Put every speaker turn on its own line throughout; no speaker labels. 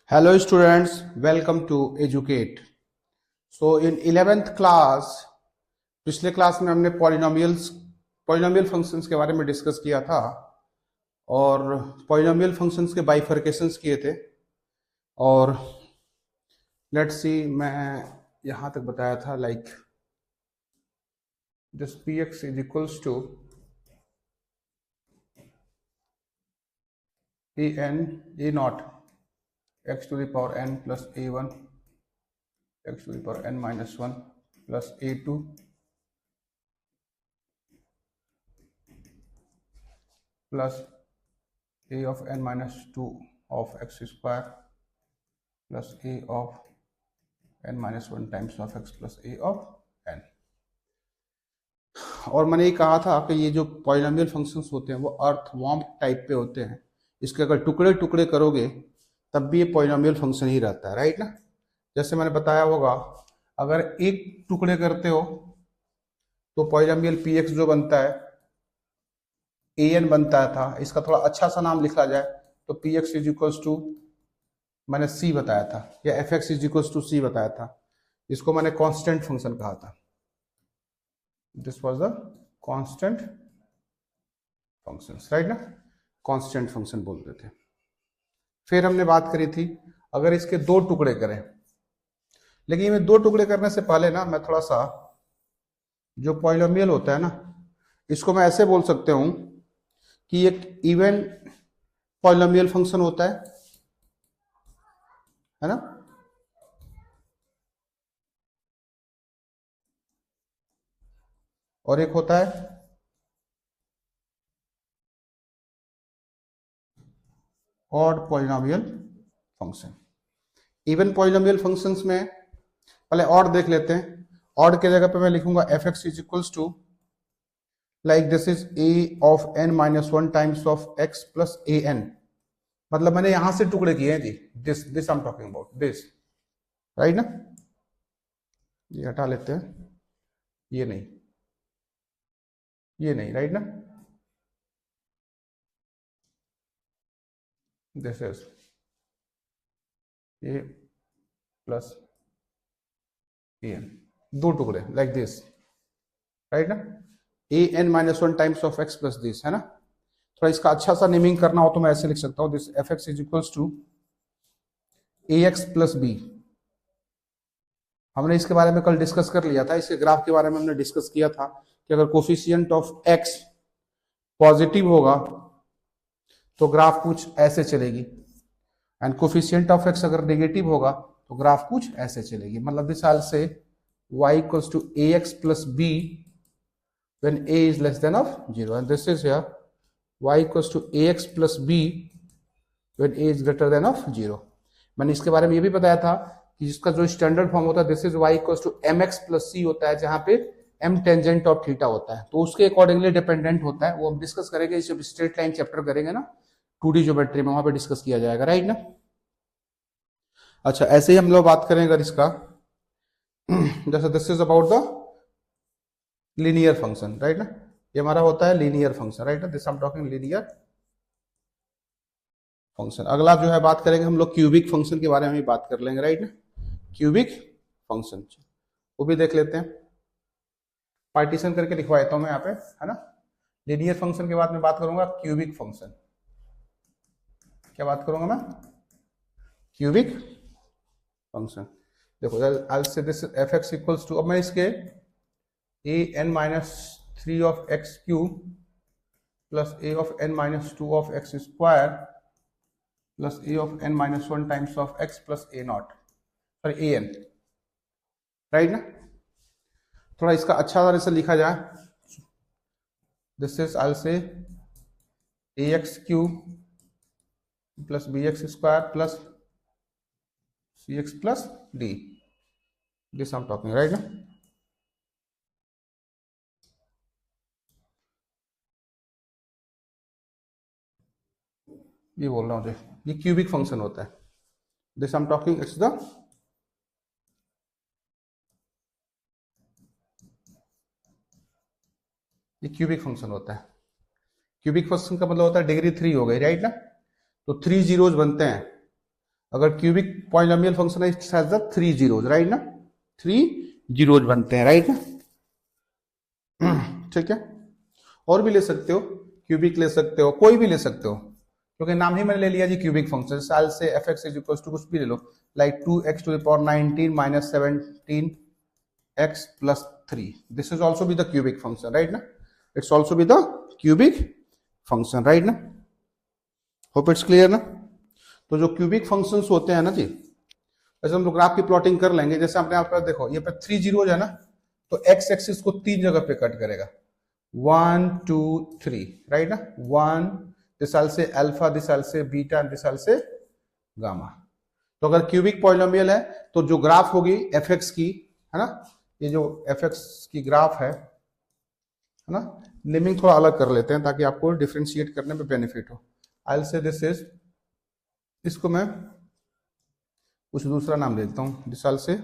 Hello students, welcome to Educate. So in 11th class, पिछले class में हमने polynomial functions के बारे में डिस्कस किया था और पॉलिनोमियल फंक्शंस के बाइफर्केशंस किए थे। और लेट्स सी, मैं यहाँ तक बताया था like this px is equals to a nought x to the power n plus a1 x to the power n minus 1 plus a2 plus a of n minus 2 of x square plus a of n minus 1 times of x plus a of n। और मैंने ये कहा था कि ये जो polynomial functions होते हैं वो अर्थवॉर्म टाइप पे होते हैं। इसके अगर टुकड़े टुकड़े करोगे तब भी ये पॉलिनोमियल फंक्शन ही रहता है, राइट ना। जैसे मैंने बताया होगा, अगर एक टुकड़े करते हो तो पॉलिनोमियल px जो बनता है an बनता था। इसका थोड़ा अच्छा सा नाम लिखा जाए तो px इज इक्वल्स टू, मैंने c बताया था, या fx is equals to c बताया था। इसको मैंने कांस्टेंट फंक्शन कहा था। This was the constant function, right ना, कांस्टेंट फंक्शन बोलते थे। फिर हमने बात करी थी अगर इसके दो टुकड़े करें, लेकिन मैं दो टुकड़े करने से पहले ना मैं थोड़ा सा, जो पॉलिनोमियल होता है ना, इसको मैं ऐसे बोल सकते हूं कि एक इवन पॉलिनोमियल फंक्शन होता है ना, और एक होता है odd polynomial function. Even polynomial functions में पहले ऑड देख लेते हैं। ऑड के जगह पे मैं लिखूंगा fx is equals to, like this is a of n minus 1 times of x plus a n। मतलब मैंने यहां से टुकड़े किए हैं जी, this I am talking about this, right ना। ये हटा लेते हैं, ये नहीं, ये नहीं, राइट ना। This is a plus a n, दो टुकड़े लाइक दिस, राइट ना। a n minus 1 times of x plus this, है ना। थोड़ा इसका अच्छा सा नेमिंग करना हो तो मैं ऐसे लिख सकता हूं, this fx is equals to ax plus b। हमने इसके बारे में कल डिस्कस कर लिया था। इसके ग्राफ के बारे में हमने डिस्कस किया था कि अगर कोफिशिएंट ऑफ x पॉजिटिव होगा तो ग्राफ कुछ ऐसे चलेगी, एंड कोफिशिएंट ऑफ x अगर नेगेटिव होगा तो ग्राफ कुछ ऐसे चलेगी। मतलब दिस साल से y equals to ax plus b when a is less than of 0, and this is here y equals to ax plus b when a is greater than of 0। मैंने इसके बारे में ये भी बताया था कि जिसका जो स्टैंडर्ड फॉर्म होता है this is y equals to mx plus c होता है, जहां पे m टेंजेंट ऑफ थीटा होता है, तो उसके अकॉर्डिंगली डिपेंडेंट होता है। वो हम डिस्कस करेंगे जब स्ट्रेट लाइन चैप्टर करेंगे ना 2D ज्योमेट्री में, वहां पे डिस्कस किया जाएगा, राइट ना। अच्छा, ऐसे ही हम लोग बात करेंगे अगर इसका, जैसे this is about the linear function, right ना। ये हमारा होता है लीनियर फंक्शन, राइट ना, this I am talking linear function. अगला जो है बात करेंगे हम लोग क्यूबिक फंक्शन के बारे में भी बात कर लेंगे, राइट ना, क्यूबिक फंक्शन वो भी देख लेते हैं। पार्टीशन करके लिखवा देता हूं मैं यहाँ पे, है ना। लीनियर फंक्शन के बाद में बात करूंगा क्यूबिक फंक्शन। क्या बात करूंगा मैं? Cubic function. देखो, I will say this fx equals to, अब मैं इसके a n minus 3 of x cube plus a of n minus 2 of x square plus a of n minus 1 times of x plus a nought, sorry a n, right ना। थोड़ा इसका अच्छा तरह से लिखा जाए, this is I will say ax cube plus bx square plus cx plus d, this I am talking, right ना। ये बोल रहा हूं, ये क्यूबिक फंक्शन होता है। This I am talking, it's the ये क्यूबिक फंक्शन होता है। क्यूबिक फंक्शन का मतलब होता है डिग्री 3 हो गई, राइट ना। तो 3 जीरोज बनते हैं, अगर क्यूबिक पॉलिनोमियल फंक्शन है, it has the 3 zeros, right ना, 3 जीरोज बनते हैं, राइट ना। ठीक है, और भी ले सकते हो, क्यूबिक ले सकते हो, कोई भी ले सकते हो, क्योंकि नाम ही मैंने ले लिया जी क्यूबिक फंक्शन। साल say F x is equal to कुछ भी ले लो, like 2x⁻19 minus 17x+3, this is also be the cubic function, right ना, it's also be the cubic function, right ना। होप इट्स क्लियर ना। तो जो क्यूबिक फंक्शंस होते हैं ना जी, वैसे हम लोग ग्राफ की प्लॉटिंग कर लेंगे। जैसे आपने आप देखो, ये पे 3 जीरो है ना, तो एक्स एक्सिस को 3 जगह पे कट करेगा, 1 2 3, राइट ना। 1 दिस साल से अल्फा, दिस साल से बीटा, दिस साल से गामा। तो अगर क्यूबिक पॉलिनोमियल है तो जो ग्राफ होगी एफ एक्स की, है ना, ये जो एफ एक्स की ग्राफ है ना, नेमिंग थोड़ा अलग कर लेते हैं ताकि आपको डिफ्रेंशिएट करने में बेनिफिट हो। आई विल से दिस इज, इसको मैं कुछ दूसरा नाम दे देता हूं, दिस साल say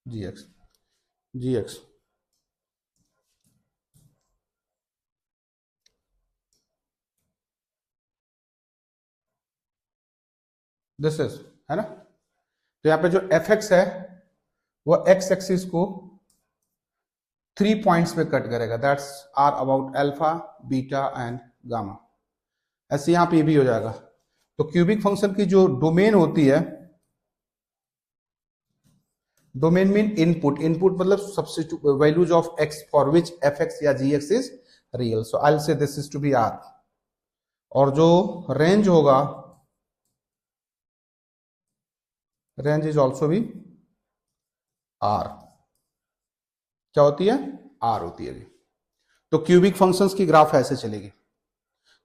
G X, G X, this is, है ना। तो यहां पे जो एफ एक्स है वो एक्स एक्सिस को 3 पॉइंट्स पे कट करेगा, that's are about alpha, beta and gamma. ऐसे यहां पे ये भी हो जाएगा। तो क्यूबिक फंक्शन की जो डोमेन होती है, डोमेन मीन इनपुट, इनपुट मतलब substitute values of X for which F X या जी x is real, so I will say this is to be R. और जो रेंज होगा, रेंज इज ऑल्सो भी आर। क्या होती है? आर होती है। तो क्यूबिक फंक्शंस की ग्राफ ऐसे चलेगी।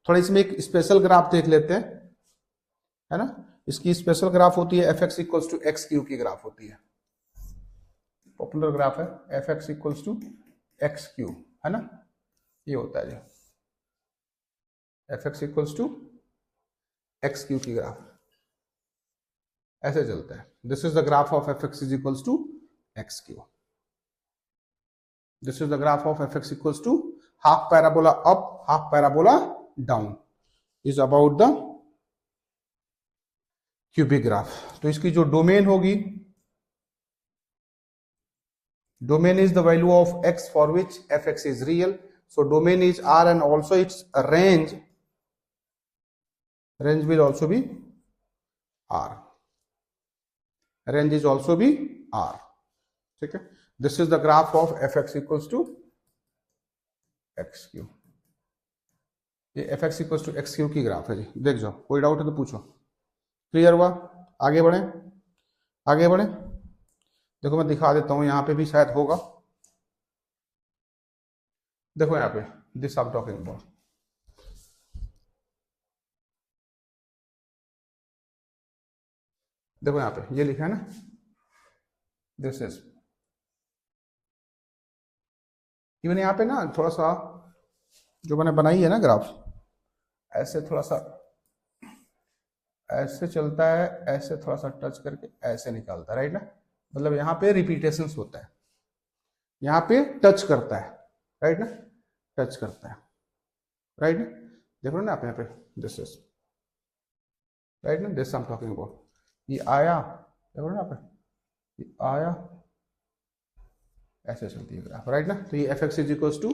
थोड़ा इसमें एक स्पेशल ग्राफ देख लेते हैं, है ना। इसकी स्पेशल ग्राफ होती है f x equals to x cube की ग्राफ होती है, पॉपुलर ग्राफ है f x equals to x cube, है ना, ये होता है f x equals to x cube की ग्राफ ऐसे चलता है। This is the graph of f x is equals to x cube, this is the graph of f x equals to half parabola up, half parabola down, is about the cubic graph. तो इसकी जो domain होगी, domain is the value of x for which fx is real, so domain is R and also its range will also be R, range is also be R, ठीक है। this is the graph of fx equals to xq, ये fx equals to xq की graph है जी, देख जाओ, कोई doubt है तो पूछो। क्लियर हुआ? आगे बढ़े, आगे बढ़े। देखो मैं दिखा देता हूं, यहां पे भी शायद होगा, देखो यहां पे this I am talking about, देखो यहां पे ये लिखा है ना, दिस इज, इवन यहां पे ना थोड़ा सा जो मैंने बनाई है ना ग्राफ, ऐसे थोड़ा सा ऐसे चलता है, ऐसे थोड़ा सा टच करके ऐसे निकालता है, राइट ना, मतलब यहाँ पे रिपीटेशंस होता है, यहाँ पे टच करता है, राइट ना, टच करता है, राइट ना, देख रहे हो ना आप यहाँ पे, दिस इज, राइट ना, this I am talking about, ये आया, देख रहे हो ना आप, ये आया, ऐसे चलती है ग्राफ, राइट ना। तो ये f x is equals to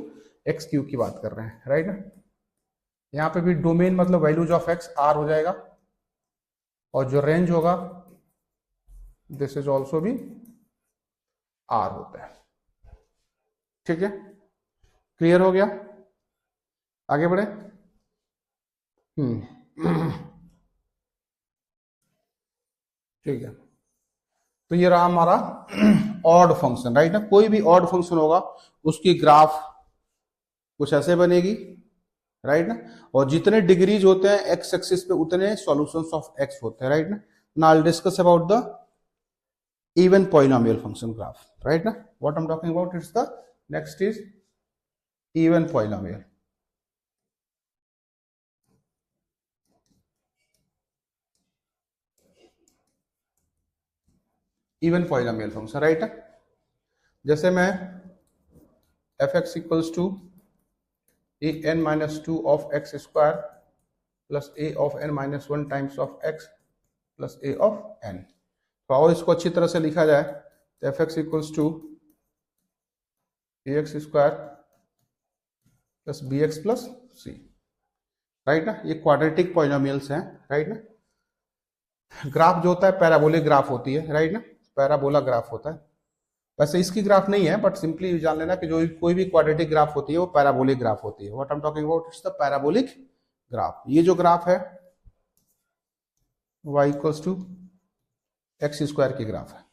x cube की बात कर रहे हैं, राइट ना। यहाँ पे भी डोमेन मतलब वैल्यूज ऑफ एक्स आर हो जाएगा, और जो रेंज होगा दिस इज ऑल्सो भी आर होता है, ठीक है। क्लियर हो गया? आगे बढ़े। ठीक है, तो ये रहा हमारा ऑड फंक्शन, राइट ना। कोई भी ऑड फंक्शन होगा उसकी ग्राफ कुछ ऐसे बनेगी, राइट ना, और जितने डिग्रीज होते हैं एक्स एक्सिस पे उतने सॉल्यूशंस ऑफ एक्स होते हैं, राइट ना। Now I will discuss about the even polynomial function graph, right now what I'm talking about, it's the next is even polynomial, even polynomial function, right? जैसे मैं f(x) equals to e n minus 2 of x square plus a of n minus one times of x plus a of n. तो आओ इसको अच्छी तरह से लिखा जाए, तो f x equals to A x square plus B x plus C, right ना। ये क्वाड्रेटिक पॉलिनोमियल्स हैं, राइट ना। ग्राफ जो होता है पैराबोलिक ग्राफ होती है, राइट ना, पैराबोला ग्राफ होता है। वैसे इसकी ग्राफ नहीं है, बट सिंपली जान लेना कि जो कोई भी क्वाड्रेटिक ग्राफ होती है वो पैराबोलिक ग्राफ होती है। What I am talking about, it's the parabolic graph. ये जो ग्राफ है y equals to x square की ग्राफ है,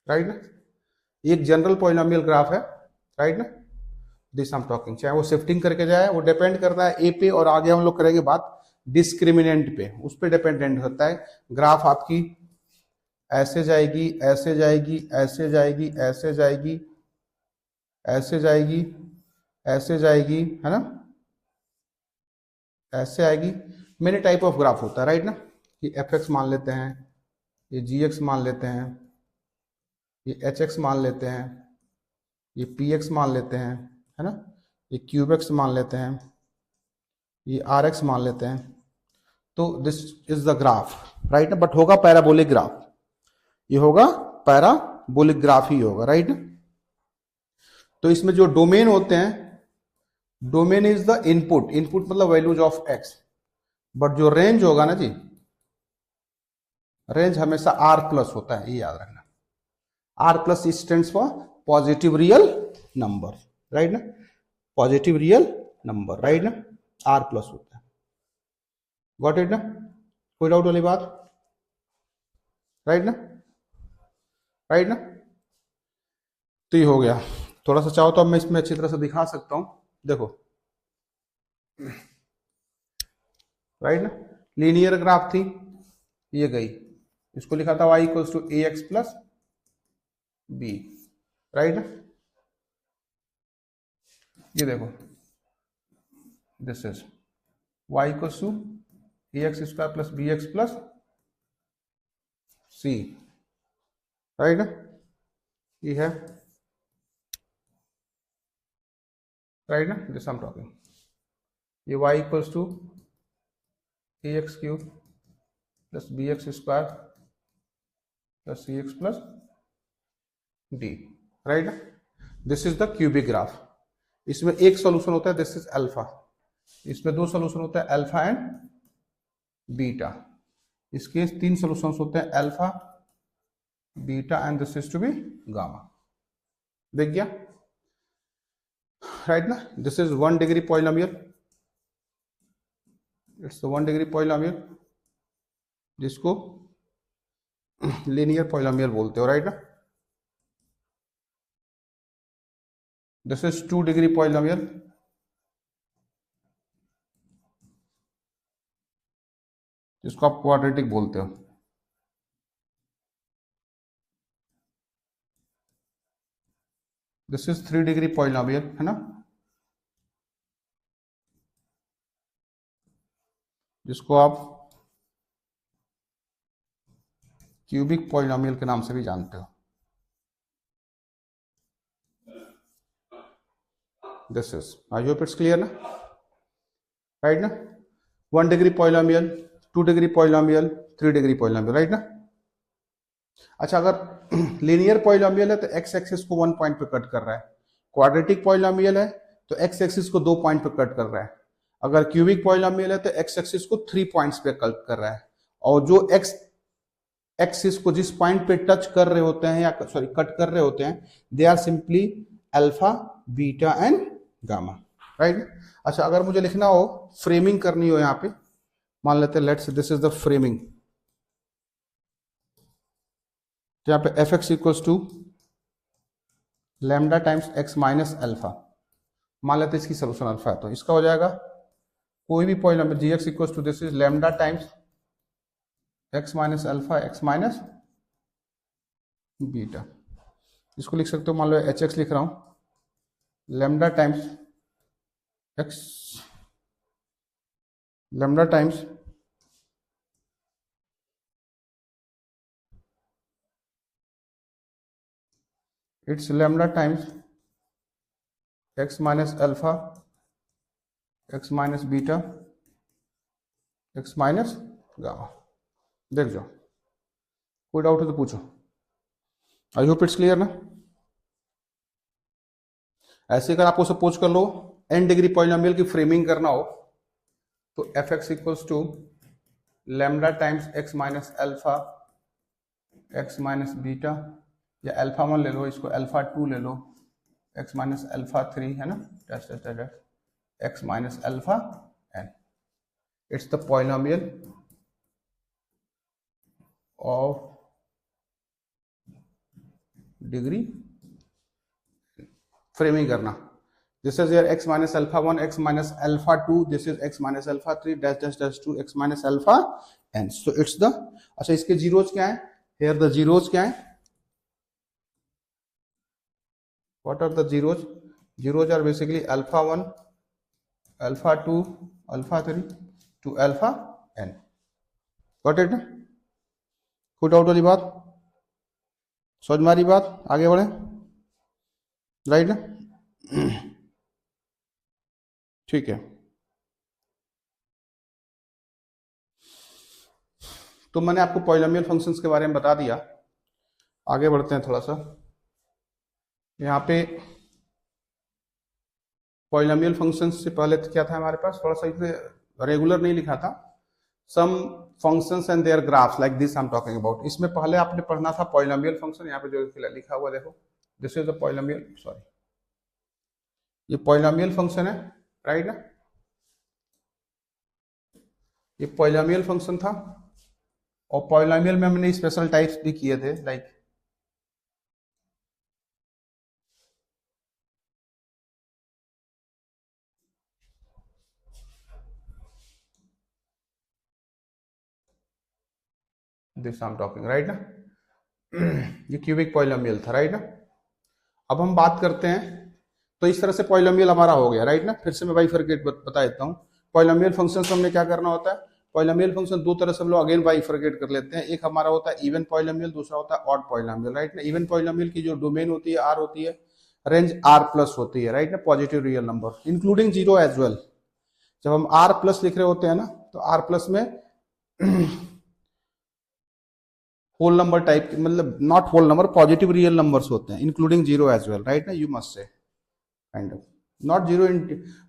राइट ना। एक जनरल पॉलिनोमियल ग्राफ है, राइट ना, दिस आई एम टॉकिंग। चाहे वो शिफ्टिंग करके जाए, वो डिपेंड करता है ए पे, और आगे हम लोग करेंगे बात डिस्क्रिमिनेंट पे, उस पर डिपेंडेंट होता है। ग्राफ आपकी ऐसे जाएगी, ऐसे जाएगी, ऐसे जाएगी, ऐसे जाएगी, ऐसे जाएगी, ऐसे जाएगी, है ना, ऐसे आएगी। मेनी टाइप ऑफ ग्राफ होता है, राइट ना। ये एफ एक्स मान लेते हैं, ये जी एक्स मान लेते हैं, ये एच एक्स मान लेते हैं, ये पी एक्स मान लेते हैं, है ना, ये क्यूब एक्स मान लेते हैं, ये आर एक्स मान लेते हैं। तो this is the graph, right ना, बट होगा पैराबोलिक ग्राफ। ये होगा पैराबोलिक ग्राफ ही होगा, राइट। तो इसमें जो डोमेन होते हैं, domain is the input, input मतलब वैल्यूज ऑफ एक्स, बट जो रेंज होगा ना जी, रेंज हमेशा आर प्लस होता है, ये याद रखना। R plus stands for positive real number, right ना, पॉजिटिव रियल नंबर, राइट ना, आर प्लस होता है। गॉट इट ना, कोई डाउट वाली बात, राइट ना, राइट ना। तो ये हो गया। थोड़ा सा चाहो तो अब मैं इसमें अच्छी तरह से दिखा सकता हूं, देखो, राइट ना। लीनियर ग्राफ थी, ये गई, इसको लिखा था y equals to A X plus B, right ना। ये देखो, this is y equals to A x square plus B x plus C, right ना, ये है, राइट ना, दिस आई एम टॉकिंग। ये y equals to A X cube plus B X square plus C X plus D, right ना। This is the cubic graph. इसमें एक solution होता है, दिस इज अल्फा। इसमें दो सोल्यूशन होता है, अल्फा एंड बीटा। इसके तीन सोल्यूशन होते हैं, alpha, beta and this is to be gamma. देख गया, राइट ना। This is 1 degree polynomial, it's 1 degree polynomial, जिसको लीनियर पॉलिनोमियल बोलते हो, राइट ना। दिस इज 2 डिग्री पॉलिनोमियल, जिसको आप क्वाड्रेटिक बोलते हो। दिस इज 3 डिग्री पॉलिनोमियल, है ना, जिसको आप क्यूबिक पॉलिनोमियल के नाम से भी जानते हो। This is, I hope it's clear ना, राइट ना। 1 degree polynomial, 2 degree polynomial, 3 degree polynomial, right ना। अच्छा, अगर लीनियर पॉलिनोमियल है तो एक्स एक्सिस को 1 पॉइंट पे कट कर रहा है, क्वाड्रेटिक पॉलिनोमियल है तो एक्स एक्सिस को 2 पॉइंट पे कट कर रहा है, अगर क्यूबिक पॉलिनोमियल है तो एक्स एक्सिस को 3 पॉइंट्स पे कट कर रहा है। और जो एक्स एक्सिस को जिस पॉइंट पे टच कर रहे होते हैं, या सॉरी कट कर रहे होते हैं, they are simply alpha, beta and gamma, right. अच्छा, अगर मुझे लिखना हो, फ्रेमिंग करनी हो, यहाँ पे मान लेते हैं, let's this is the framing. यहाँ पे f x equals to lambda times x minus alpha, मान लेते हैं इसकी सोल्यूशन अल्फा है, तो इसका हो जाएगा कोई भी polynomial g x equals to this is lambda times x minus alpha x minus beta. इसको लिख सकते हो, मान लो एच एक्स लिख रहा हूं, lambda times x, lambda times it's lambda times x minus alpha x minus beta x minus gamma. देख जाओ, कोई डाउट है तो पूछो। आई होप इट्स क्लियर ना। ऐसे अगर आपको सपोज कर लो n डिग्री पॉलिनोमियल की फ्रेमिंग करना हो तो f x equals to lambda times x minus alpha x minus beta, या अल्फा 1 ले लो, इसको अल्फा 2 ले लो, एक्स माइनस अल्फा 3 है ना, X minus alpha N. It's the polynomial of degree. Framing करना, this is your x minus alpha 1, x minus alpha 2, this is x minus alpha 3 dash dash dash 2 x minus alpha n, so it's the, अच्छा इसके zeros क्या है, here the zeros क्या है, what are the zeros, zeros are basically alpha 1 alpha 2 alpha 3 to alpha n, got it ना। कोई doubt वाली बात, समझ में आ रही बात, आगे बढ़े, राइट ना। ठीक है, तो मैंने आपको पॉलिनोमियल फंक्शंस के बारे में बता दिया। आगे बढ़ते हैं थोड़ा सा। यहाँ पे पॉलिनोमियल फंक्शंस से पहले तो क्या था हमारे पास, थोड़ा सा इसमें रेगुलर नहीं लिखा था, some functions and their graphs like this I am talking about. इसमें पहले आपने पढ़ना था पॉलिनोमियल फंक्शन, यहाँ पे जो लिखा हुआ देखो, this is the polynomial, sorry ये पॉलिनोमियल फंक्शन है, राइट ना, ये पॉलिनोमियल फंक्शन था। और पॉलिनोमियल में हमने स्पेशल टाइप्स भी किए थे, like this I am talking, right ना, ये क्यूबिक पॉलिनोमियल था, राइट ना। अब हम बात करते हैं, तो इस तरह से पॉलिनोमियल हमारा हो गया, राइट ना। फिर से मैं बाइफरकेट बता देता हूँ, पॉलिनोमियल फंक्शन से हमने क्या करना होता है, पॉलिनोमियल फंक्शन दो तरह से हम लोग अगेन बाइफरकेट कर लेते हैं। एक हमारा होता है इवन पॉलिनोमियल, दूसरा होता है ऑड पॉलिनोमियल, राइट ना। इवन पॉलिनोमियल की जो डोमेन होती है आर होती है, रेंज आर प्लस होती है, राइट ना, positive real number including zero as well. जब हम आर प्लस लिख रहे होते हैं ना, तो आर प्लस में होल नंबर टाइप, मतलब not whole number, positive real numbers होते हैं including zero as well, right ना, you must say kind of not zero in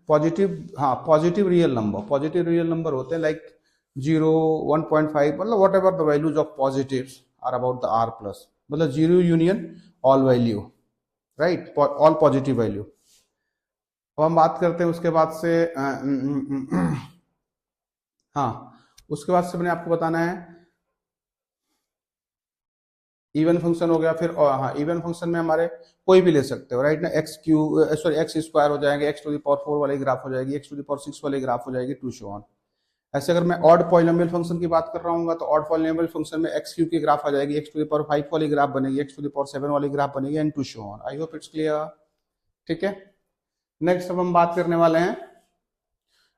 positive, हाँ पॉजिटिव रियल नंबर होते हैं लाइक 0 1.5, मतलब whatever the values of positive are about the R plus, मतलब zero union all value, right, all positive value. अब हम बात करते हैं उसके बाद से हाँ उसके बाद से मैंने आपको बताना है इवन फंक्शन हो गया। फिर हाँ इवन फंक्शन में हमारे कोई भी ले सकते हो, राइट ना, एक्स स्क्वायर हो जाएंगे, एक्स टू द पावर 4 वाली ग्राफ हो जाएगी, एक्स टू द पावर 6 वाली ग्राफ हो जाएगी, टू सो ऑन। ऐसे अगर मैं ऑड पॉलिनोमियल फंक्शन की बात कर रहा हूँ तो ऑड पॉलिनोमियल फंक्शन में एक्स क्यू की ग्राफ आ जाएगी, एक्स टू द पावर 5 वाली ग्राफ बनेगी, एक्स टू द पावर 7 वाली ग्राफ बनेगी, and to so on. I hope it's clear, ठीक है। नेक्स्ट अब हम बात करने वाले हैं,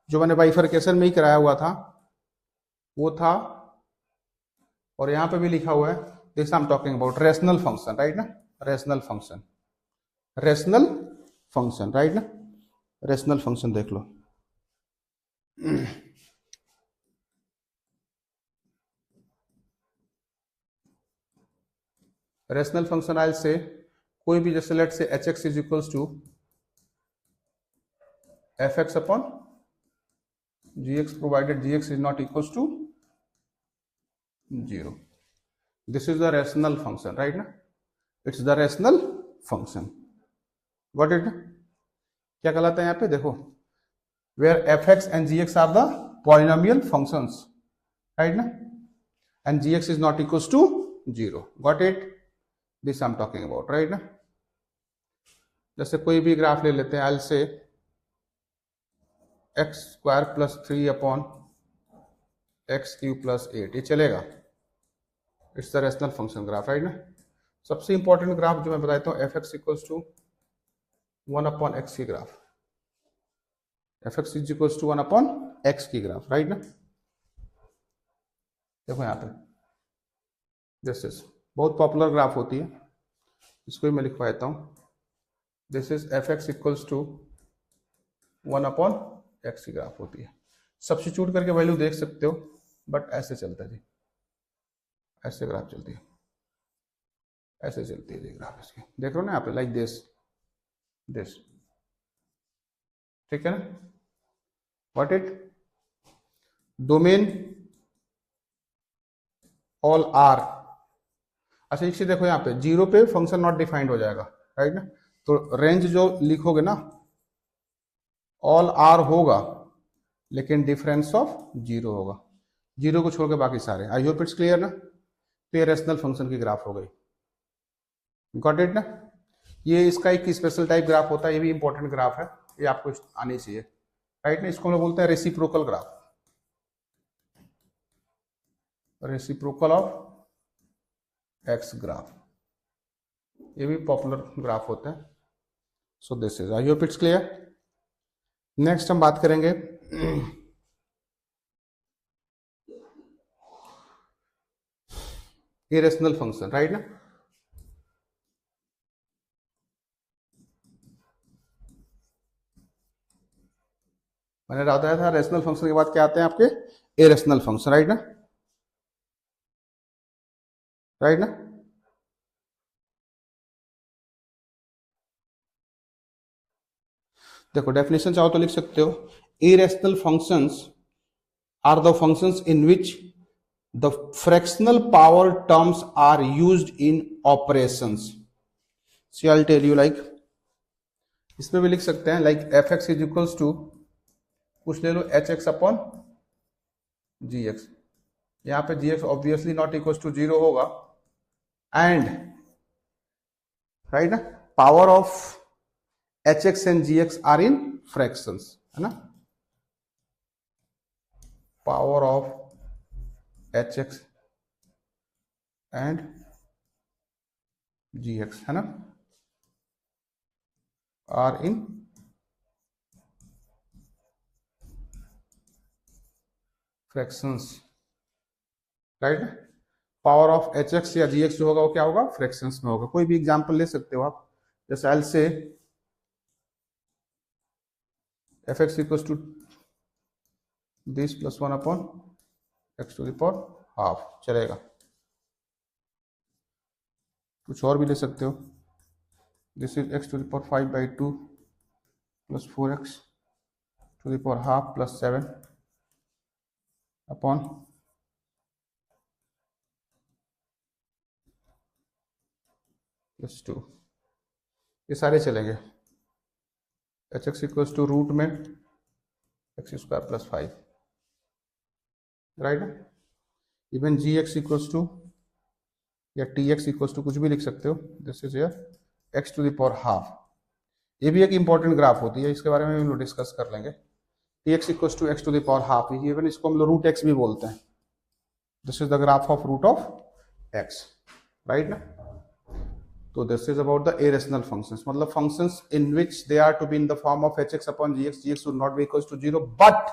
जो मैंने बाइफरकेशन में ही कराया हुआ था वो था, और यहाँ पे भी लिखा हुआ है, this I am talking about rational function, right ना, रेशनल फंक्शन, राइट ना, रेशनल फंक्शन देख लो। रेशनल फंक्शन आयल से कोई भी, जैसे let say h x is equals to f x upon ji x, provided g x is not equals to 0। This is the rational function, right ना, it's the rational function, got it ना। क्या कहलाता है यहाँ पे देखो, where fx and gx are the polynomial functions, right ना, and gx is not equals to 0, got it, this I'm talking about, right ना। जैसे कोई भी ग्राफ ले लेते हैं, I'll say x square plus 3 upon X Q plus 8, ये चलेगा, it's the rational function graph, right ना। सबसे इंपॉर्टेंट ग्राफ जो मैं बताता हूँ, F x equals to 1 upon X की graph, F x is equals to 1 upon X की ग्राफ, राइट ना। देखो यहाँ पे दिस इज बहुत पॉपुलर ग्राफ होती है, इसको ही मैं लिखवा देता हूँ, this is F x equals to 1 upon X की ग्राफ होती है। सब्स्टिट्यूट करके वैल्यू देख सकते हो, बट ऐसे चलता है जी, ऐसे ग्राफ चलती है, ऐसे चलती है जी ग्राफ इसकी, देख रहे हो ना यहाँ पे, लाइक दिस दिस, ठीक है ना। What it domain all are, अच्छा एक चीज देखो यहाँ पे, जीरो पे फंक्शन नॉट डिफाइंड हो जाएगा, राइट ना। तो रेंज जो लिखोगे ना, ऑल आर होगा लेकिन डिफरेंस ऑफ जीरो होगा, जीरो को छोड़ के बाकी सारे। आई होप इट्स क्लियर ना। तो ये रेशनल फंक्शन की ग्राफ हो गई, गॉट इट ना। ये इसका एक स्पेशल टाइप ग्राफ होता है, ये भी इंपॉर्टेंट ग्राफ है, ये आपको आनी चाहिए, राइट ना। इसको हम लोग बोलते हैं reciprocal graph, reciprocal of x graph, ये भी पॉपुलर ग्राफ होता है। सो this is, I hope it's clear. Next हम बात करेंगे इरेशनल फंक्शन, राइट ना। मैंने बताया था रेशनल फंक्शन के बाद क्या आते हैं आपके, इरेशनल फंक्शन, राइट ना, राइट ना। देखो डेफिनेशन चाहो तो लिख सकते हो, irrational functions are the functions in which the fractional power terms are used in operations. See I tell you, like इसमें भी लिख सकते हैं, like F x is equals to, कुछ ले लो एच एक्स अपॉन जी एक्स, यहां पे G X obviously not equals to zero होगा, एंड राइट ना, power of H x and g x are in fractions, है ना, power of H x and g x, है ना, are in fractions, right. Power of H x या जी x जो होगा वो क्या होगा, फ्रैक्शंस में होगा। कोई भी एग्जांपल ले सकते हो आप, जैसे एल say F x equals to this plus one upon X to the power half, चलेगा। कुछ और भी ले सकते हो, this is X to the power 5/2 plus 4x to the power half plus 7 upon plus 2, ये सारे चलेंगे। H X equals to root में X square plus 5, right. Even G x equals to या टी एक्स इक्वल्स टू कुछ भी लिख सकते हो, this is here x to the power half. ये भी एक इंपॉर्टेंट ग्राफ होती है, इसके बारे में हम लोग डिस्कस कर लेंगे। T X equals to X to the power half, even इसको हम लोग रूट एक्स भी बोलते हैं। This is the graph of root of X, right ना। तो this is about the irrational functions, मतलब functions in which they are to be in the form of H X upon ji X should not be equals to zero, but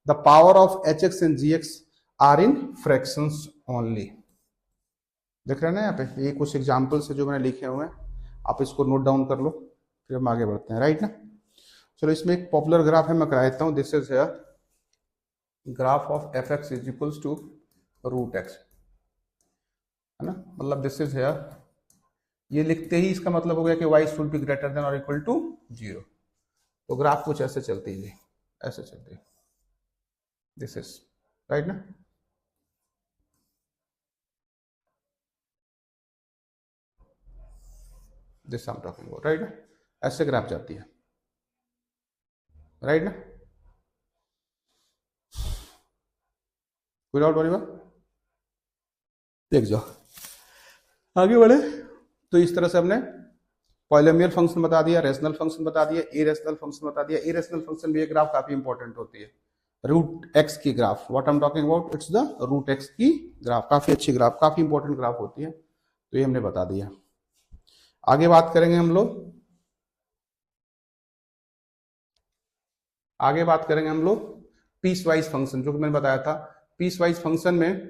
the power of H x and g x are in fractions only. देख रहे हैं ना यहाँ पे, ये कुछ examples है जो मैंने लिखे हुए हैं, आप इसको नोट डाउन कर लो, फिर हम आगे बढ़ते हैं, राइट ना। चलो इसमें एक पॉपुलर ग्राफ है, मैं करा देता हूँ। This is graph of f x is equals to root x, है ना, मतलब दिस इज हियर, ये लिखते ही इसका मतलब हो गया कि y should be greater than और इक्वल टू 0। तो ग्राफ कुछ ऐसे चलती है, ऐसे चलती है, दिस इज राइट ना। This I am talking about, right ना, ऐसे ग्राफ जाती है, राइट ना। कोई डाउट वाली बात, देख जाओ आगे बढ़े। तो इस तरह से हमने पॉलिनोमियल फंक्शन बता दिया, रेशनल फंक्शन बता दिया, इरेशनल फंक्शन बता दिया। इरेशनल फंक्शन भी एक ग्राफ काफी इंपॉर्टेंट होती है, रूट एक्स की graph, what I am talking about, it's the root x की ग्राफ, काफी अच्छी ग्राफ, काफी इंपॉर्टेंट ग्राफ होती है। तो ये हमने बता दिया। आगे बात करेंगे हम लोग, आगे बात करेंगे हम लोग पीस वाइज फंक्शन, जो कि मैंने बताया था। पीस वाइज फंक्शन में,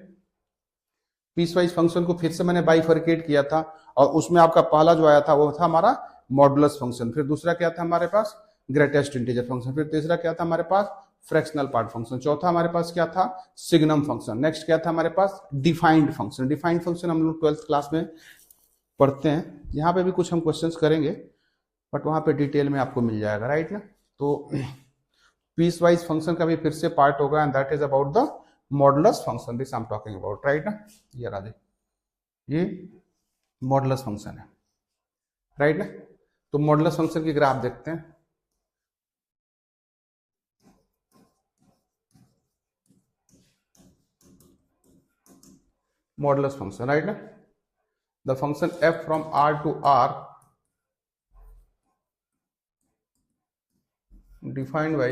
पीस वाइज फंक्शन को फिर से मैंने बाइफरकेट किया था, और उसमें आपका पहला जो आया था वो था हमारा मॉडुलस फंक्शन, फिर दूसरा क्या था हमारे पास, ग्रेटेस्ट इंटीजर फंक्शन, फिर तीसरा क्या था हमारे पास, फ्रैक्शनल पार्ट फंक्शन। चौथा हमारे पास क्या था, सिग्नम फंक्शन। नेक्स्ट क्या था हमारे पास, डिफाइंड फंक्शन। डिफाइंड फंक्शन हम लोग 12th क्लास में पढ़ते हैं, यहाँ पे भी कुछ हम क्वेश्चंस करेंगे बट वहाँ पे डिटेल में आपको मिल जाएगा, राइट ना। तो पीस वाइज फंक्शन का भी फिर से पार्ट होगा and that is about the modulus function, this I am talking about, right ना। ये राधे, ये मॉडुलस फंक्शन है, राइट ना। तो मॉडुलस फंक्शन की ग्राफ देखते हैं। मॉडुलस फंक्शन, राइट ना, the function f from r to r defined by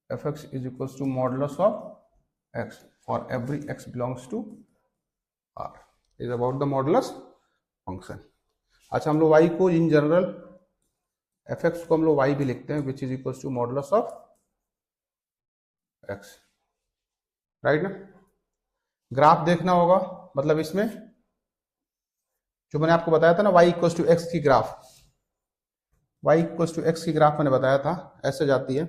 fx is equals to modulus of x for every x belongs to r is about the modulus function। अच्छा, हम लोग y को in general fx को हम लोग y भी लिखते हैं which is equals to modulus of x, right ना। ग्राफ देखना होगा, मतलब इसमें जो मैंने आपको बताया था ना y इक्वल्स टू एक्स की graph, y equals to x की ग्राफ मैंने बताया था ऐसे जाती है,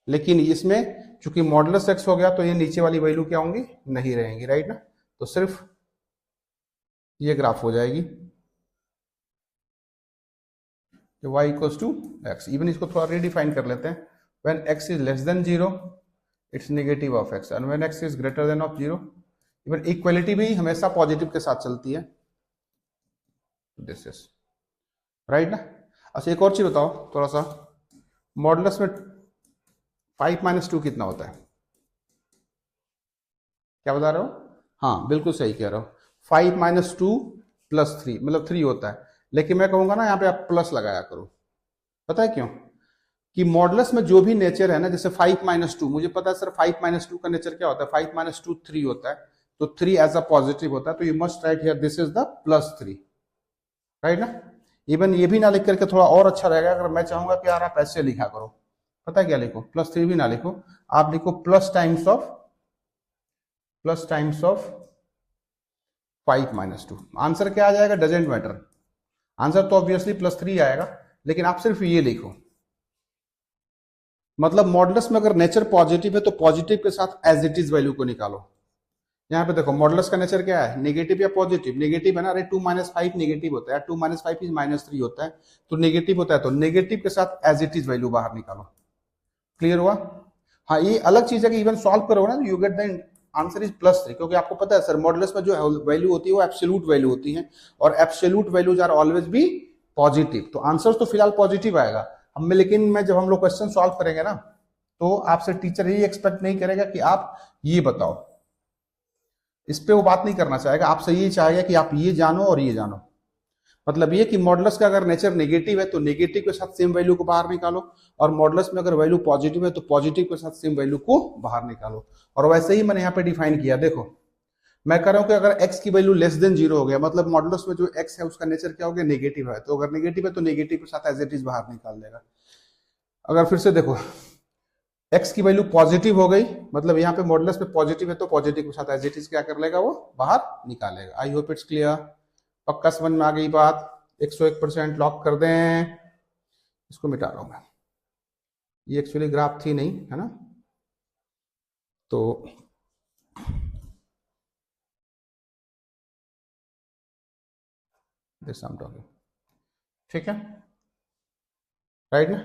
लेकिन इसमें चूंकि मॉडुलस x हो गया तो ये नीचे वाली वैल्यू क्या होंगी, नहीं रहेंगी, राइट ना। तो सिर्फ ये ग्राफ हो जाएगी y equals to x. Even इसको थोड़ा रीडिफाइन कर लेते हैं, when x is less than 0 it's negative of x and when x is greater than of 0। Even equality भी हमेशा पॉजिटिव के साथ चलती है, दिस इज राइट ना। अच्छा, एक और चीज बताओ थोड़ा सा, मॉडुलस में 5 माइनस 2 कितना होता है, क्या बता रहे हो? हाँ बिल्कुल सही कह रहे हो, 5 माइनस 2 प्लस 3 मतलब 3 होता है, लेकिन मैं कहूंगा ना यहाँ पे आप प्लस लगाया करो। पता है क्यों? कि मॉडुलस में जो भी नेचर है ना, जैसे 5 माइनस 2, मुझे पता है सर 5 माइनस 2 का नेचर क्या होता है, 5 माइनस 2 3 होता है, तो 3 एज अ पॉजिटिव होता है, तो you must write here this is the plus 3, right ना। इवन ये भी ना लिख करके थोड़ा और अच्छा रहेगा, अगर मैं चाहूंगा कि यार आप ऐसे लिखा करो, पता है क्या लिखो, प्लस 3 भी ना लिखो, आप लिखो plus times of 5 minus 2। Answer क्या आ जाएगा, डजेंट मैटर, आंसर तो ऑब्वियसली प्लस 3 आएगा, लेकिन आप सिर्फ ये लिखो, मतलब मॉडुलस में अगर नेचर पॉजिटिव है तो पॉजिटिव के साथ एज इट इज वैल्यू को निकालो। यहाँ पे देखो मॉडुलस का नेचर क्या है, नेगेटिव या पॉजिटिव, नेगेटिव है ना, अरे 2 माइनस 5 नेगेटिव होता है, 2 माइनस 5 इज माइनस 3 होता है, तो नेगेटिव होता है, तो नेगेटिव के साथ एज इट इज वैल्यू बाहर निकालो। क्लियर हुआ? हाँ, ये अलग चीज है कि इवन सॉल्व करो ना, you get the answer is plus 3, क्योंकि आपको पता है सर मॉडुलस में जो वैल्यू होती है वो एब्सोल्यूट वैल्यू होती है, और absolute values are always be positive, तो आंसर तो फिलहाल पॉजिटिव आएगा हमें। लेकिन मैं जब हम लोग क्वेश्चन सॉल्व करेंगे ना, तो आपसे टीचर ये एक्सपेक्ट नहीं करेगा कि आप ये बताओ, इस पे वो बात नहीं करना चाहेगा, आपसे ये चाहेगा कि आप ये जानो और ये जानो। मतलब ये कि मॉडुलस का अगर नेचर नेगेटिव है तो नेगेटिव के साथ सेम वैल्यू को बाहर निकालो, और मॉडुलस में अगर वैल्यू पॉजिटिव है तो पॉजिटिव के साथ सेम वैल्यू को बाहर निकालो। और वैसे ही मैंने यहाँ पे डिफाइन किया, देखो मैं कह रहा हूं कि अगर x की वैल्यू लेस देन 0 हो गया, मतलब मॉडुलस में जो x है उसका नेचर क्या हो गया, नेगेटिव है, तो अगर नेगेटिव है तो नेगेटिव के साथ एज इट इज बाहर निकाल देगा। अगर फिर से देखो x की वैल्यू पॉजिटिव हो गई, मतलब यहाँ पे मॉडुलस में पॉजिटिव है तो पॉजिटिव के साथ एज इट इज क्या कर लेगा, वो बाहर निकालेगा। आई होप इट्स क्लियर, पक्का समझ में आ गई बात, 101% लॉक कर दें। इसको मिटा रहा हूं मैं, ये एक्चुअली ग्राफ थी नहीं, है ना, तो दिस आई एम टॉकिंग, ठीक है, राइट ना।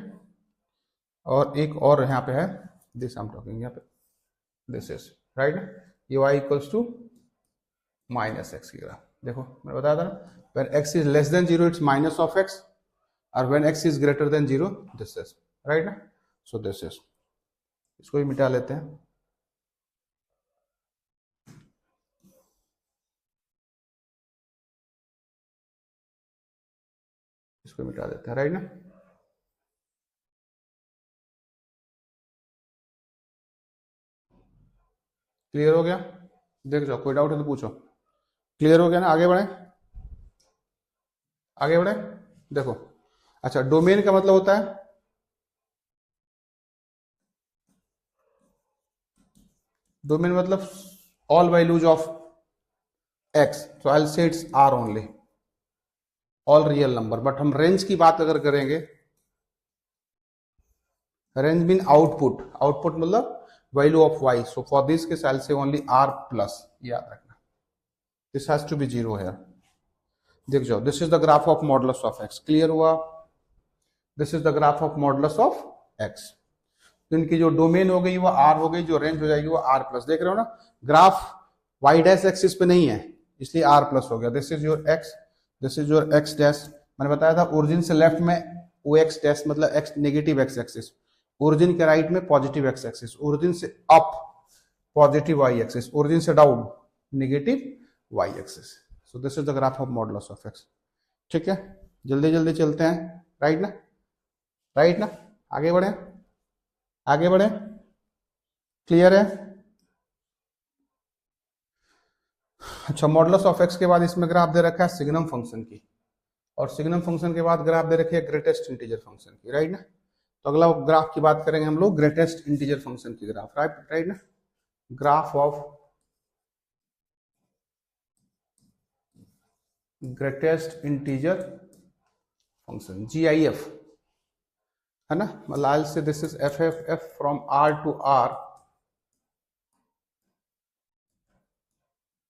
और एक और यहाँ पे है, दिस आई एम टॉकिंग, यहाँ पे दिस इज राइट ना, ये y equals to minus X की ग्राफ। देखो मैंने बताया था ना, when x is less than 0 it's minus of x, और when x is greater than 0 this is right ना। सो दिस इज, इसको भी मिटा लेते हैं, इसको मिटा देते हैं, राइट ना। क्लियर हो गया? देख जाओ, कोई डाउट है तो पूछो। क्लियर हो गया ना? आगे बढ़े, आगे बढ़े। देखो अच्छा, डोमेन का मतलब होता है, डोमेन मतलब all values of x, so I'll say it's r only, all real number. But हम रेंज की बात अगर करेंगे, रेंज मीन आउटपुट, आउटपुट मतलब value of y, so for this case I will से ओनली r प्लस, याद रखना this has to B 0 है। देख जाओ, this is the graph of modulus of x, clear हुआ? This is the graph of modulus of x। तो इनकी जो डोमेन हो गई वो r हो गई, जो रेंज हो जाएगी वो r प्लस। देख रहे हो ना, ग्राफ y डैश एक्सिस पे नहीं है इसलिए r प्लस हो गया। This is your x, this is your x dash. मैंने बताया था ओरिजिन से लेफ्ट में o x डैश मतलब x negative x axis, origin के राइट में पॉजिटिव x एक्सिस, ओरिजिन से up positive y axis, origin से down negative y axis. So this is the graph of modulus of x। ठीक है, जल्दी जल्दी चलते हैं, राइट ना, राइट ना, आगे बढ़े, आगे बढ़े, क्लियर है? अच्छा, मॉडुलस ऑफ x के बाद इसमें ग्राफ दे रखा है सिग्नम फंक्शन की, और सिग्नम फंक्शन के बाद ग्राफ दे रखी है ग्रेटेस्ट इंटीजर फंक्शन की, राइट ना। तो अगला ग्राफ की बात करेंगे हम लोग ग्रेटेस्ट इंटीजर फंक्शन की ग्राफ, राइट, राइट ना। Graph of greatest integer function, GIF है ना, मतलब से this is f from r to r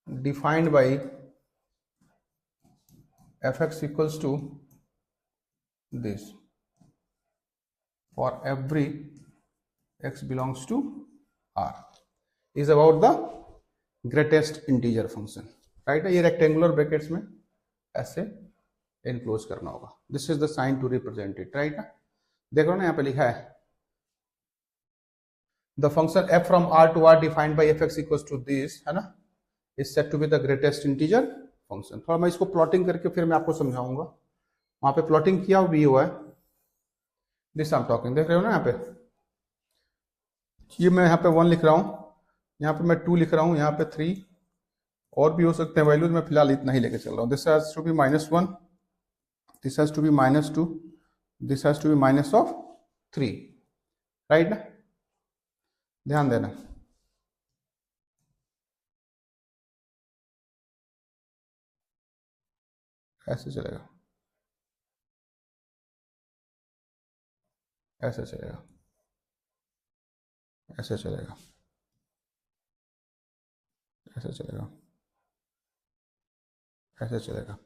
defined by fx equals to this for every x belongs to r is about the greatest integer function, right? ये rectangular brackets में ऐसे enclose करना होगा। This is the sign to represent it, right ना। देखो ना, यहाँ पे लिखा है the function f from r to r defined by fx equals to this, है ना, is set to be the greatest integer function. थोड़ा मैं इसको प्लॉटिंग करके फिर मैं आपको समझाऊंगा। वहां पे प्लॉटिंग किया भी हुआ है, दिस आई एम टॉकिंग, देख रहे हो ना यहाँ पे, ये मैं यहाँ पे 1 लिख रहा हूँ, यहाँ पे मैं 2 लिख रहा हूँ, यहाँ पे 3 और भी हो सकते हैं वैल्यूज, मैं फिलहाल इतना ही लेके चल रहा हूँ। This has to be -1, this has to be -2, this has to be -3, right ना, ध्यान देना। ऐसे चलेगा, ऐसे चलेगा, ऐसे चलेगा, ऐसे चलेगा, ऐसे चलेगा,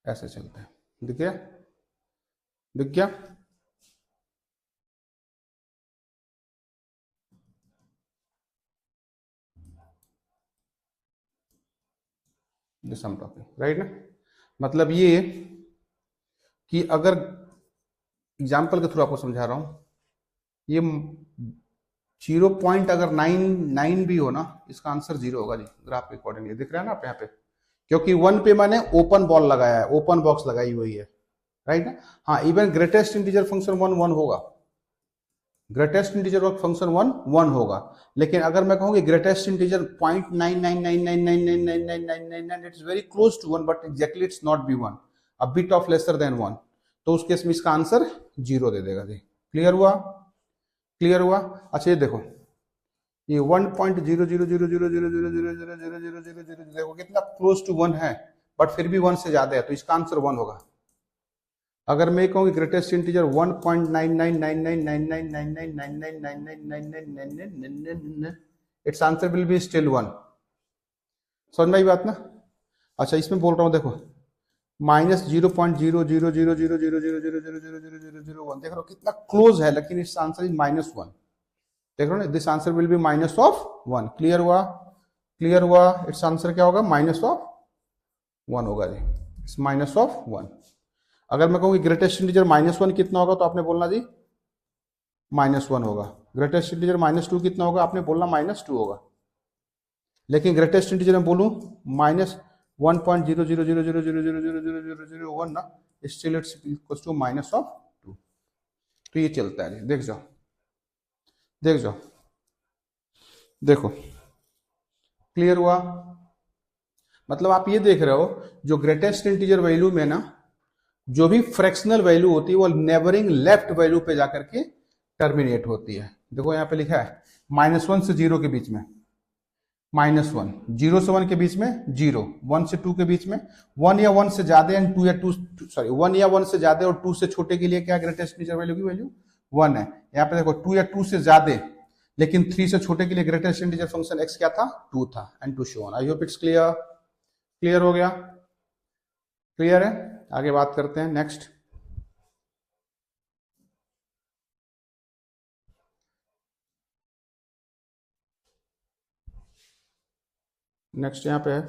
ऐसे चलते हैं। दिख गया, दिख गया? This I am talking, right ना। मतलब ये कि अगर एग्जाम्पल के थ्रू आपको समझा रहा हूं, ये 0 पॉइंट अगर 9 भी हो ना, इसका आंसर 0 होगा जी, ग्राफ के अकॉर्डिंगली। दिख रहा है ना आप यहाँ पे, क्योंकि 1 पे मैंने ओपन बॉल लगाया है, ओपन बॉक्स लगाई हुई है, राइट ना। हाँ, इवन ग्रेटेस्ट इंटीजर फंक्शन 1 होगा, ग्रेटेस्ट इंटीजर फंक्शन 1 होगा, लेकिन अगर मैं कहूँ कि greatest integer 0.99999999999, it's very close to 1 but exactly it's not be 1, a bit of lesser than 1, तो उस केस में इसका आंसर 0 दे देगा जी। क्लियर हुआ, क्लियर हुआ? अच्छा, ये देखो, ये 1.0000000000000 देखो कितना क्लोज टू 1 है, बट फिर भी 1 से ज्यादा है, तो इसका आंसर 1 होगा। अगर मैं कहूँ greatest integer 1.9999999999999999, it's answer will be still 1। समझ में आई बात ना? अच्छा, इसमें बोल रहा हूँ, देखो -0.0000000000001, देख रहे हो कितना क्लोज है, लेकिन इट्स आंसर इज -1। देख रहे हो ना, this answer will be -1। Clear हुआ, क्लियर हुआ? इट्स आंसर क्या होगा? -1 होगा जी, इट्स -1। अगर मैं कहूँ ग्रेटेस्ट इंटीजर -1 कितना होगा, तो आपने बोलना जी -1 होगा। ग्रेटेस्ट इंटीजर -2 कितना होगा, आपने बोलना -2 होगा। लेकिन ग्रेटेस्ट इंटीजर में बोलूं -1.00000000001 ना, स्टिल इट्स इक्वल्स टू -2। तो ये चलता है, देख जाओ, देख जाओ, देखो क्लियर हुआ? मतलब आप ये देख रहे हो, जो ग्रेटेस्ट इंटीजर वैल्यू में ना जो भी फ्रैक्शनल वैल्यू होती है वो नेबरिंग लेफ्ट वैल्यू पे जाकर के टर्मिनेट होती है। देखो यहाँ पे लिखा है -1 से 0 के बीच में, -1, 0 से 1 के बीच में 0, 1 से 2 के बीच में 1 या 1 से ज्यादा एंड 2 या 2 सॉरी 1 या 1 से ज्यादा और 2 से छोटे के लिए क्या ग्रेटेस्ट इंटीजर वैल्यू की वैल्यू 1 है। यहाँ पे देखो 2 या 2 से ज्यादा लेकिन 3 से छोटे के लिए ग्रेटेस्ट इंटीजर फंक्शन x क्या था 2 था and to show on. I hope it's clear. Clear हो गया? क्लियर है? आगे बात करते हैं नेक्स्ट। नेक्स्ट यहां पे है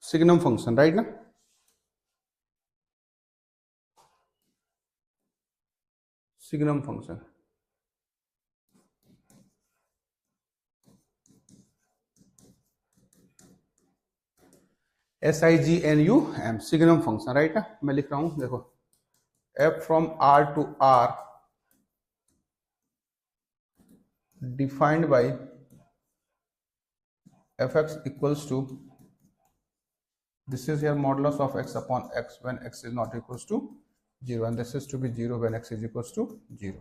सिग्नम फंक्शन, राइट ना। Signum function SIGNUM signum function, right ना। मैं लिख रहा हूं देखो f from R to R defined by fx equals to this is here modulus of x upon x when x is not equals to 0 and this is to be 0 when x is equals to 0,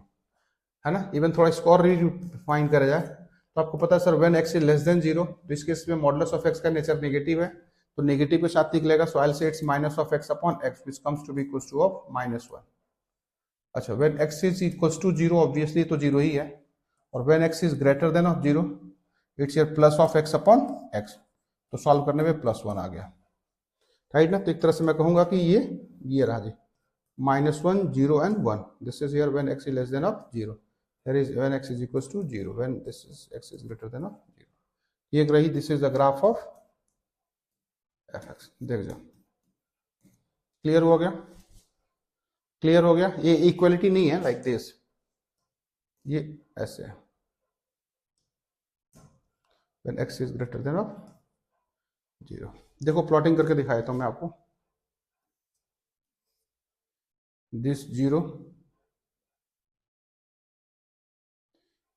है ना। Even थोड़ा इसको और refine करा जाए तो आपको पता है sir when x is less than 0, तो इस केस में मॉडुलस ऑफ x का नेचर नेगेटिव है तो नेगेटिव के साथ निकलेगा, so I will say it's minus of x upon x which comes to be equals to of -1। अच्छा, when x is equals to 0 obviously तो 0 ही है, और when x is greater than of 0 it's here plus of x upon x, तो solve करने में +1 आ गया, right ना। तो एक तरह से मैं कहूंगा कि ये रहा जी -1 0 and 1, this is here when x is less than of 0, here is when x is equals to 0, when this is x is greater than of 0, ये रही this is the graph of fx। देख जाओ clear हो गया? Clear हो गया? ये equality नहीं है लाइक दिस, ये ऐसे है when x is greater than of 0। देखो प्लॉटिंग करके दिखाया था मैं आपको, this 0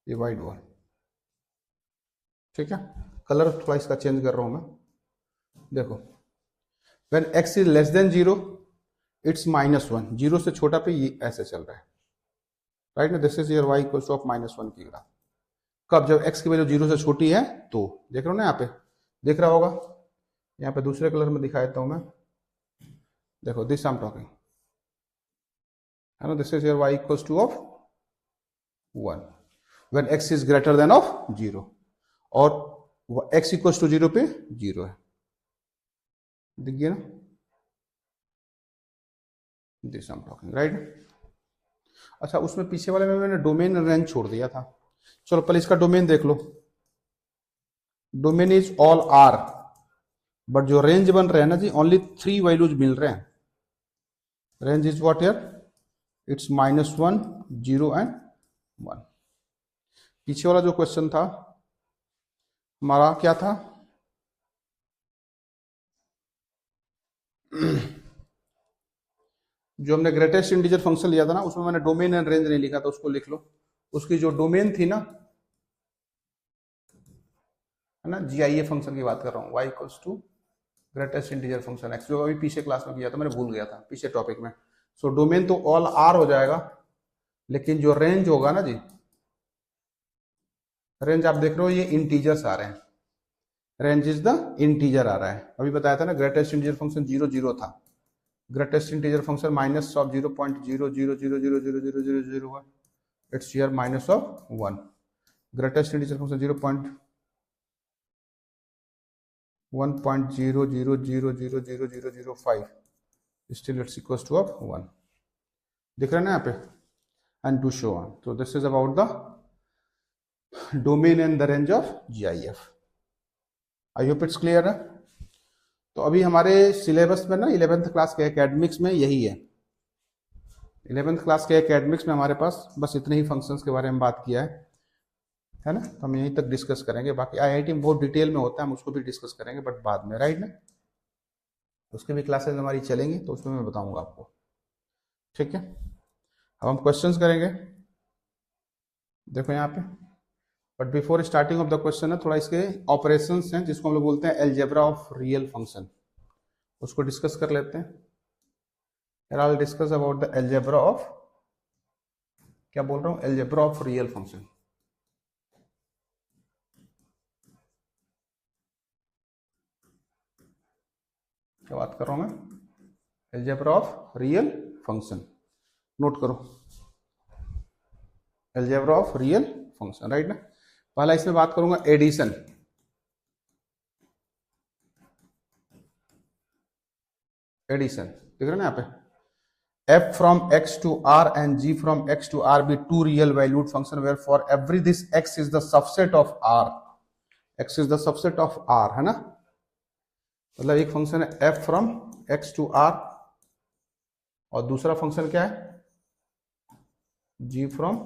ये वाइट बॉल, ठीक है। कलर थोड़ा इसका चेंज कर रहा हूं मैं, देखो when x is less than 0 it's -1, 0 से छोटा पे ये ऐसे चल रहा है, राइट ना। This is your y equals to of -1 की ग्राफ। कब? जब x की वैल्यू 0 से छोटी है तो, देख रहे हो ना यहाँ पे, देख रहा होगा। यहाँ पे दूसरे कलर में दिखा देता हूं मैं, देखो दिस आई एम टॉकिंग, है ना। This is your y equals to of 1 when x is greater than of 0, और x इक्वल्स टू 0 पे 0 है, दिख गया ना। This I am talking, right. अच्छा, उसमें पीछे वाले में मैंने डोमेन रेंज छोड़ दिया था, चलो पहले इसका डोमेन देख लो। Domain is all R, but जो रेंज बन रहे हैं ना जी, ओनली 3 वैल्यूज मिल रहे हैं। Range is what here, it's -1 0 and 1। पीछे वाला जो क्वेश्चन था हमारा क्या था जो हमने ग्रेटेस्ट इंटीजर फंक्शन लिया था ना, उसमें मैंने डोमेन एंड रेंज नहीं लिखा था, उसको लिख लो। उसकी जो डोमेन थी ना, है ना, GIA फंक्शन की बात कर रहा हूँ, y equals to greatest integer function x, जो अभी पीछे क्लास में किया था, मैंने भूल गया था पीछे टॉपिक में। सो डोमेन तो ऑल आर हो जाएगा, लेकिन जो रेंज होगा ना जी, रेंज आप देख रहे हो ये इंटीजर्स आ रहे हैं, रेंज इज द इंटीजर आ रहा है। अभी बताया था ना ग्रेटेस्ट इंटीजर फंक्शन 0 0 था, greatest integer function minus of 0.000000001, it's here minus of 1। Greatest integer function 1.0000005, still it's equals to of 1, दिख रहा है ना यहाँ पे, एंड टू शो ऑन। तो this is about the domain and the range of GIF। I hope it's clear है। तो अभी हमारे सिलेबस में ना 11th क्लास के एकेडमिक्स में यही है, 11th क्लास के एकेडमिक्स में हमारे पास बस इतने ही फंक्शंस के बारे में बात किया है ना। तो हम यहीं तक डिस्कस करेंगे, बाकी IIT में बहुत डिटेल में होता है, हम उसको भी डिस्कस करेंगे बट बाद में, राइट ना। उसके भी क्लासेस हमारी चलेंगी तो उसमें मैं बताऊंगा आपको, ठीक है। अब हम क्वेश्चंस करेंगे, देखो यहाँ पे। But before starting of the question है थोड़ा इसके ऑपरेशंस हैं जिसको हम लोग बोलते हैं अलजेब्रा ऑफ रियल फंक्शन, उसको डिस्कस कर लेते हैं। I will discuss about the algebra of, क्या बोल रहा हूँ, अलजेब्रा ऑफ रियल फंक्शन। क्या बात कर रहा हूं मैं? Algebra of real function, note करो, algebra of real function, right ना। पहला इसमें बात करूंगा एडिशन। एडिशन देख रहे हैं ना यहाँ पे, f from x to r and g from x to r be two real valued function where for every this x is the subset of r, x is the subset of r, है ना। मतलब एक function है f from x to r और दूसरा function क्या है, g from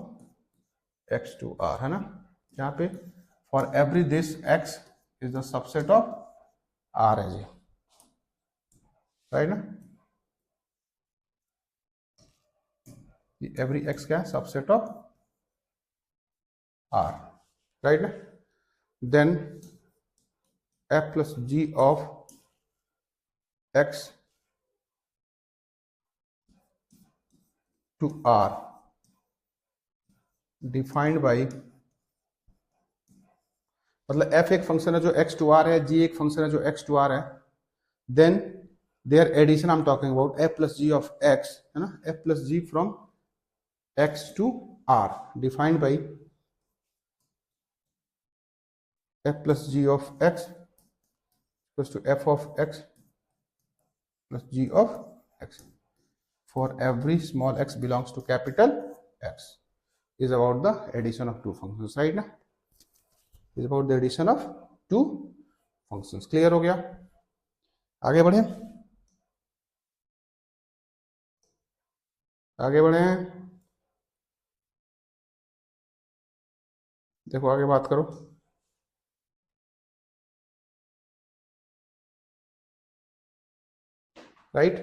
x to r, है ना। यहाँ पे for every this x is the subset of r है जी, राइट ना। एवरी x क्या है, सबसेट ऑफ r, राइट ना। Then f plus g of x to r defined by, मतलब f एक फंक्शन है जो x टू r है, g एक फंक्शन है जो x टू r है, then their addition I am talking about f plus g of x, है ना, f plus g from x to r defined by f plus g of x equals to f of x plus g of x for every small x belongs to capital X is about the addition of two functions, right ना, is about the addition of two functions। Clear हो गया? आगे बढ़े, आगे बढ़े, देखो आगे बात करो। राइट,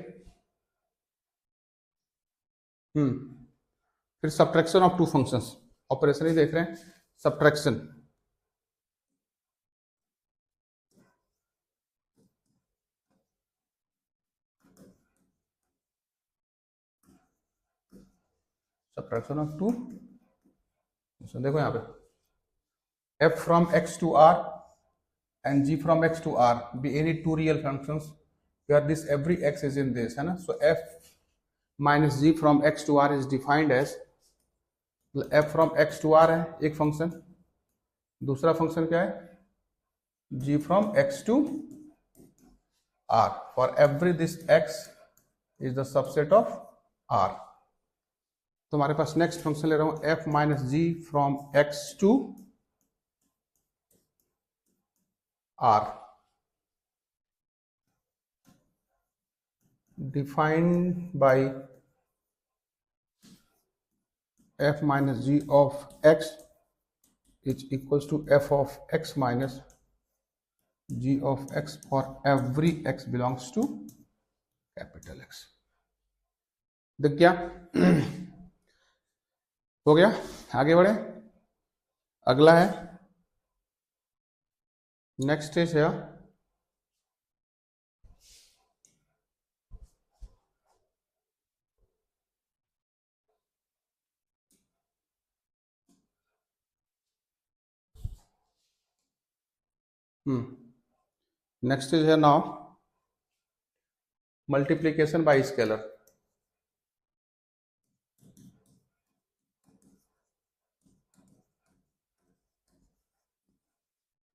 फिर subtraction of two functions, operation ही देख रहे हैं, सब्ट्रैक्शन। सब्ट्रैक्शन ऑफ टू, देखो यहाँ पे f from x to r and g from x to r be any two real functions where this every x is in this, है ना। so f minus g from x to r is defined as, f from x to r है एक function, दूसरा function क्या है, g from x to r for every this x is the subset of r। तो हमारे पास next function ले रहा हूं f minus g from x to r defined by f minus g of x is equals to f of x minus g of x for every x belongs to capital X। देख गया? हो गया, आगे बढ़े। अगला है, next stage है next stage है now multiplication by scalar.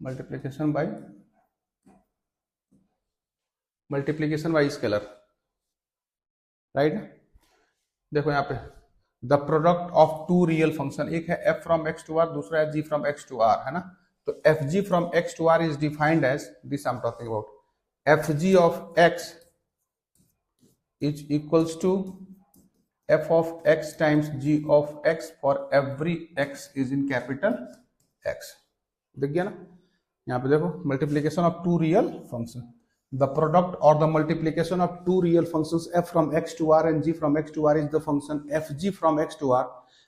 Multiplication by scalar, right. देखो यहाँ पे the product of two real function, एक है f फ्रॉम x टू r, दूसरा है g from x to r, है ना। तो fg from x to r is defined as this, I am talking about fg of x is equals to f of x times g of x for every x is in capital X। देख गया ना, यहाँ पे देखो multiplication of two real function, the product और the multiplication of two real functions f from x to r and g from x to r is the function fg from x to r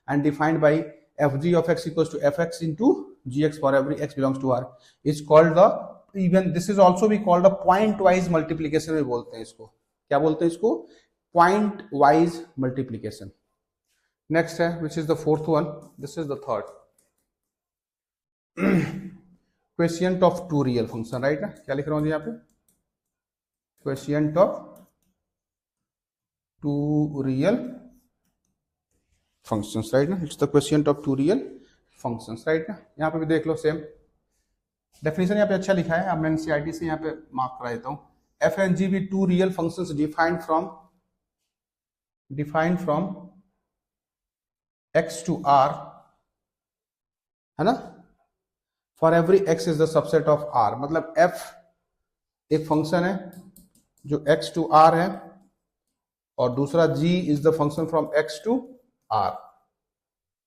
and defined by fg of x equals to fx into gx for every x belongs to r is called the, even this is also be called a point wise multiplication में बोलते हैं इसको, क्या बोलते हैं इसको, point wise multiplication। Next है which is the fourth one, this is the third, quotient of two real function, right ना। क्या लिख रहा हूँ यहाँ पे, quotient of two real functions, right ना, it's the quotient of two real functions, right ना। यहाँ पे भी देख लो सेम डेफिनेशन यहाँ पे अच्छा लिखा है, अब मैं एनसीईआरटी से यहाँ पे मार्क करा देता हूँ। F and G be two real functions defined from x to r, है ना, for every x is the subset of r, मतलब f एक फंक्शन है जो x to r है और दूसरा g is the function from x to r,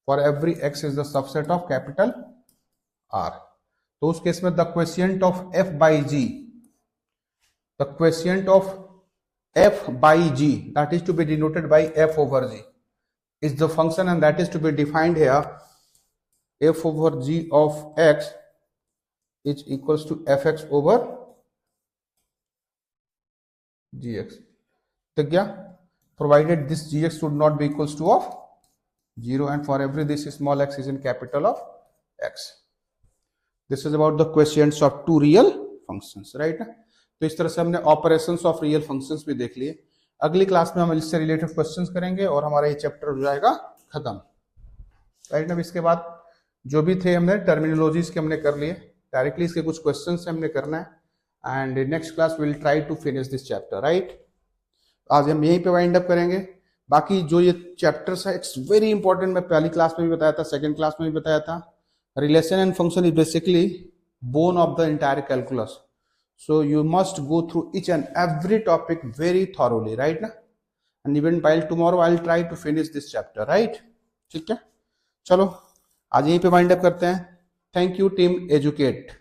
for every x is the subset of capital R। तो उस केस में the quotient of f by g, the quotient of f by g that is to be denoted by f over g is the function and that is to be defined here, f over g of x is equals to fx over gx। तो क्या, provided this gx should not be equals to of 0 and for every this small x is in capital of x। This is about the quotients of two real functions, right? तो इस तरह से हमने operations of real functions भी देख लिए। अगली class में हम इससे रिलेटेड क्वेश्चंस करेंगे और हमारा ये चैप्टर हो जाएगा खत्म, राइट ना। इसके बाद जो भी थे हमने टर्मिनोलॉजीज के हमने कर लिए, डायरेक्टली इसके कुछ क्वेश्चंस हमने करना है and next class will try to finish this chapter, right. आज हम यहीं पे वाइंड अप करेंगे। बाकी जो ये चैप्टर्स है इट्स वेरी इंपॉर्टेंट, मैं पहली क्लास में भी बताया था, सेकेंड क्लास में भी बताया था। Relation and function is basically bone of the entire calculus, so you must go through each and every topic very thoroughly, right na, and even while tomorrow I'll try to finish this chapter, right। ठीक है, चलो आज यहीं पे wind up करते हैं। Thank you team educate.